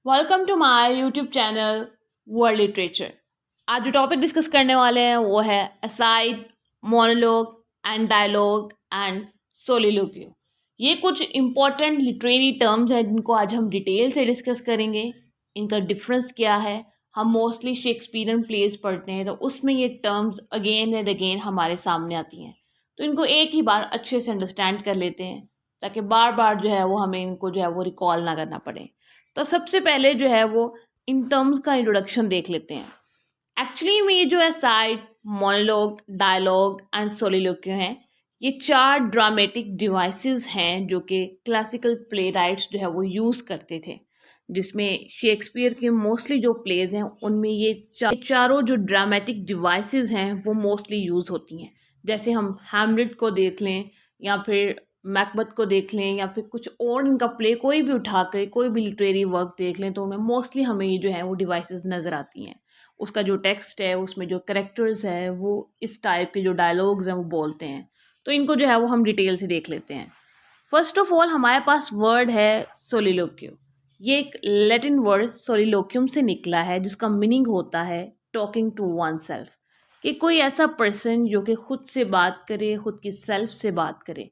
Welcome to my YouTube channel world literature. आज जो topic discuss करने वाले हैं वो है aside, monologue and dialogue and soliloquy. ये कुछ इंपॉर्टेंट लिटरेरी टर्म्स हैं जिनको आज हम डिटेल से डिस्कस करेंगे। इनका डिफरेंस क्या है। हम मोस्टली शेक्सपियरियन प्लेस पढ़ते हैं तो उसमें ये टर्म्स अगेन एंड अगेन हमारे सामने आती हैं, तो इनको एक ही बार अच्छे से अंडरस्टैंड कर लेते हैं ताकि बार बार जो है वो हमें इनको जो है वो रिकॉल ना करना पड़े। तो सबसे पहले जो है वो इन टर्म्स का इंट्रोडक्शन देख लेते हैं। एक्चुअली में ये जो असाइड, मोनोलॉग, डायलॉग एंड सोलिलोक्यू हैं, ये चार ड्रामेटिक डिवाइसेस हैं जो कि क्लासिकल प्ले राइट्स जो है वो यूज़ करते थे, जिसमें शेक्सपियर के मोस्टली जो प्लेज हैं उनमें ये चारों जो ड्रामेटिक डिवाइसेस हैं वो मोस्टली यूज़ होती हैं। जैसे हम हैमलेट को देख लें या फिर मैकबथ को देख लें या फिर कुछ और इनका प्ले कोई भी उठा कर कोई भी लिटरेरी वर्क देख लें तो उनमें मोस्टली हमें ये जो है वो डिवाइसेस नज़र आती हैं। उसका जो टेक्स्ट है, उसमें जो करेक्टर्स है, वो इस टाइप के जो डायलॉग्स हैं वो बोलते हैं। तो इनको जो है वो हम डिटेल से देख लेते हैं। फर्स्ट ऑफ ऑल हमारे पास वर्ड है सोलिलोक्यू। ये एक लैटिन वर्ड सोलिलोक्यूम से निकला है जिसका मीनिंग होता है टॉकिंग टू वन सेल्फ, कि कोई ऐसा पर्सन जो कि खुद से बात करे, खुद की सेल्फ से बात करे।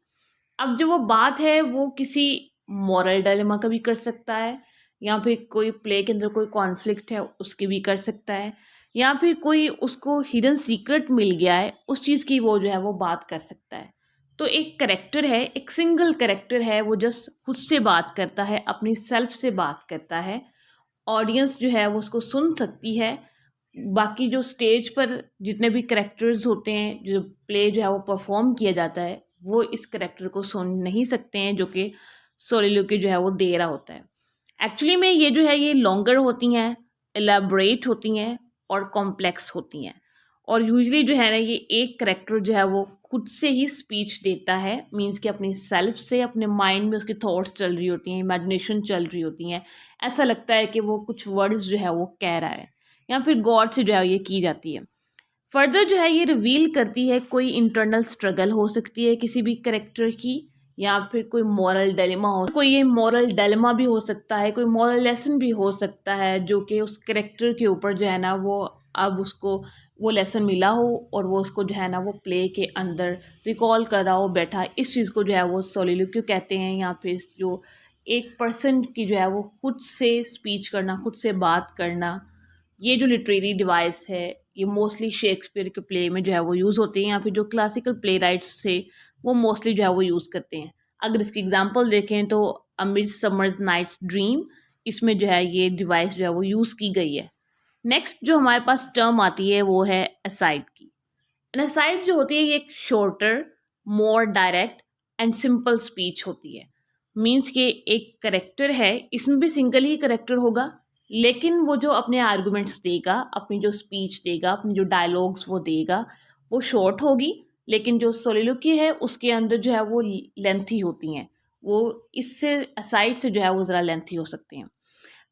अब जो वो बात है वो किसी मॉरल डायलेमा का भी कर सकता है, या फिर कोई प्ले के अंदर कोई कॉन्फ्लिक्ट है उसकी भी कर सकता है, या फिर कोई उसको हिडन सीक्रेट मिल गया है उस चीज़ की वो जो है वो बात कर सकता है। तो एक करेक्टर है, एक सिंगल करेक्टर है, वो जस्ट खुद से बात करता है, अपनी सेल्फ से बात करता है। ऑडियंस जो है वो उसको सुन सकती है। बाकी जो स्टेज पर जितने भी करेक्टर्स होते हैं, जो प्ले जो है वो परफॉर्म किया जाता है, वो इस करेक्टर को सुन नहीं सकते हैं जो कि सोलिलोक्यू जो है वो दे रहा होता है। एक्चुअली में ये जो है ये लॉन्गर होती हैं, एलेबरेट होती हैं और कॉम्प्लेक्स होती हैं। और यूजुअली जो है ना ये एक करेक्टर जो है वो खुद से ही स्पीच देता है, मीन्स कि अपनी सेल्फ से, अपने माइंड में उसकी थॉट्स चल रही होती हैं, इमेजिनेशन चल रही होती हैं। ऐसा लगता है कि वो कुछ वर्ड्स जो है वो कह रहा है, या फिर गॉड से जो है ये की जाती है। फर्दर जो है ये रिवील करती है कोई इंटरनल स्ट्रगल हो सकती है किसी भी करेक्टर की, या फिर कोई मॉरल डिलेमा हो, कोई ये मॉरल डिलेमा भी हो सकता है, कोई मॉरल लेसन भी हो सकता है जो कि उस करेक्टर के ऊपर जो है ना वो अब उसको वो लेसन मिला हो और वो उसको जो है ना वो प्ले के अंदर रिकॉल कर रहा हो बैठा। इस चीज़ को जो है वो सोलिलोक्यू कहते हैं। या फिर जो एक पर्सन की जो है वो खुद से स्पीच करना, खुद से बात करना, ये जो लिटरेरी डिवाइस है ये मोस्टली शेक्सपियर के प्ले में जो है वो यूज़ होते हैं, या फिर जो क्लासिकल प्ले राइट्स थे वो मोस्टली जो है वो यूज़ करते हैं। अगर इसकी एग्जांपल देखें तो अ मिडसमर नाइट्स ड्रीम, इसमें जो है ये डिवाइस जो है वो यूज़ की गई है। नेक्स्ट जो हमारे पास टर्म आती है वो है असाइड की। असाइड जो होती है ये एक shorter, more direct and simple speech होती है। मीन्स के एक करेक्टर है, इसमें भी सिंगल ही करेक्टर होगा, लेकिन वो जो अपने आर्गूमेंट्स देगा, अपनी जो स्पीच देगा, अपनी जो डायलॉग्स वो देगा, वो शॉर्ट होगी। लेकिन जो सोलिलोक्यू है उसके अंदर जो है वो लेंथी होती हैं। वो इससे असाइड से जो है वो ज़रा लेंथी हो सकते हैं।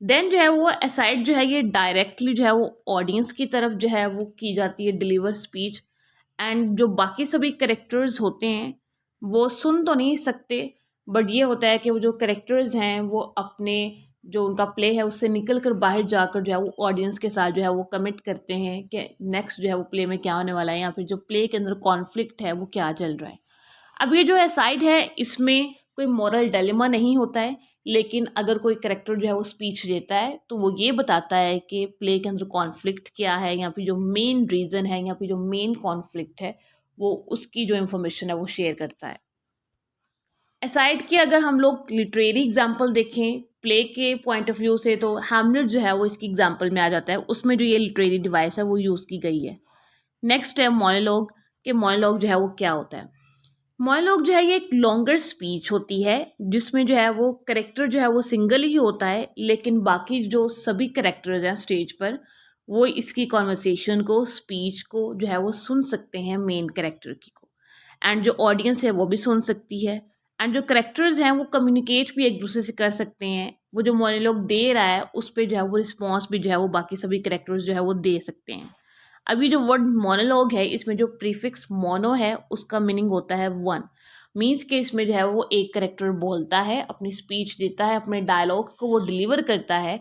देन जो है वो असाइड जो है ये डायरेक्टली जो है वो ऑडियंस की तरफ जो है वो की जाती है डिलीवर स्पीच। एंड जो बाकी सभी करेक्टर्स होते हैं वो सुन तो नहीं सकते, बट ये होता है कि वो जो करेक्टर्स हैं वो अपने जो उनका प्ले है उससे निकल कर बाहर जाकर जो है वो ऑडियंस के साथ जो है वो कमिट करते हैं कि नेक्स्ट जो है वो प्ले में क्या होने वाला है, या फिर जो प्ले के अंदर कॉन्फ्लिक्ट है वो क्या चल रहा है। अब ये जो है साइड है इसमें कोई मॉरल डिलेमा नहीं होता है, लेकिन अगर कोई करेक्टर जो है वो स्पीच देता है तो वो ये बताता है कि प्ले के अंदर कॉन्फ्लिक्ट क्या है, या फिर जो मेन रीज़न है, या फिर जो मेन कॉन्फ्लिक्ट है वो उसकी जो इन्फॉर्मेशन है वो शेयर करता है। असाइड की अगर हम लोग लिटरेरी एग्जांपल देखें प्ले के पॉइंट ऑफ व्यू से, तो हैमलेट जो है वो इसकी एग्जांपल में आ जाता है। उसमें जो ये लिटरेरी डिवाइस है वो यूज़ की गई है। नेक्स्ट है मोनोलॉग, कि मोनोलॉग जो है वो क्या होता है। मोनोलॉग जो है ये एक लॉन्गर स्पीच होती है जिसमें जो है वो करेक्टर जो है वो सिंगल ही होता है, लेकिन बाकी जो सभी करेक्टर्स हैं स्टेज पर वो इसकी कॉन्वर्सेशन को, स्पीच को जो है वो सुन सकते हैं, मेन करेक्टर की को। एंड जो ऑडियंस है वो भी सुन सकती है। एंड जो करेक्टर्स हैं वो कम्युनिकेट भी एक दूसरे से कर सकते हैं। वो जो मोनोलॉग दे रहा है उस पर जो है वो रिस्पॉन्स भी जो है वो बाकी सभी करेक्टर्स जो है वो दे सकते हैं। अभी जो वर्ड मोनोलॉग है इसमें जो प्रीफिक्स मोनो है उसका मीनिंग होता है वन। मीन्स के इसमें जो है वो एक करेक्टर बोलता है, अपनी स्पीच देता है, अपने डायलॉग्स को वो डिलीवर करता है,